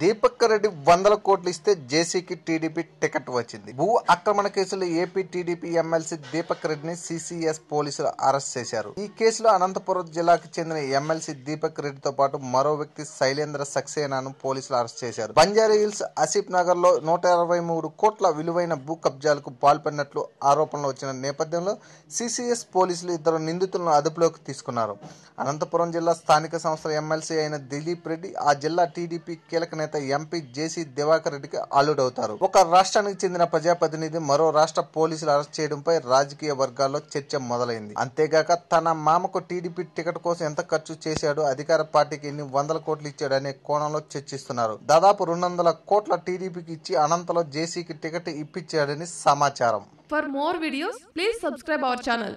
దీపక్ రెడ్డి 100 కోట్లు ఇస్తే జేసీకి TDP ticket వచ్చింది. భూ ఆక్రమణ కేసులో ఏపీ టీడీపీ ఎమ్మెల్సీ దీపక్ రెడ్డిని సిసిఎస్ పోలీసులు అరెస్ట్ చేశారు. ఈ కేసులో అనంతపురం జిల్లాకు చెందిన ఎమ్మెల్సీ దీపక్ రెడ్డితో పాటు మరో వ్యక్తి శైలేంద్ర సక్సేనాను పోలీసులు అరెస్ట్ చేశారు. బంజారాహిల్స్ ఆసిఫ్ నగర్ లో 123 కోట్ల విలువైన భూ కబ్జాలకు పాల్పడినట్లు ఆరోపణలు వచ్చిన నేపథ్యంలో సిసిఎస్ పోలీసులు ఇద్దరు నిందితులను అదుపులోకి తీసుకున్నారు. అనంతపురం జిల్లా స్థానిక సంస్థల ఎమ్మెల్సీ అయిన దిలీప్ రెడ్డి ఆ జిల్లా టీడీపీ కీలక నేత ఎంపీ జేసీ దివాకర్ రెడ్డికి అల్లుడవుతారు. ఒక రాష్ట్రానికి చెందిన ప్రజాప్రతినిధి మరో రాష్ట్ర పోలీసులు అరెస్ట్ చేయడంపై రాజకీయ వర్గాల్లో చర్చ మొదలైంది. అంతేగాక తన మామకు టీడీపీ టికెట్ కోసం ఎంత ఖర్చు చేశాడు, అధికార పార్టీకి ఎన్ని 100 కోట్లు ఇచ్చాడు అనే కోణంలో చర్చిస్తున్నారు. దాదాపు 200 కోట్ల టీడీపీకి ఇచ్చి అనంతలో జేసీకి టికెట్ ఇప్పించాడని సమాచారం. For more videos, please subscribe our channel.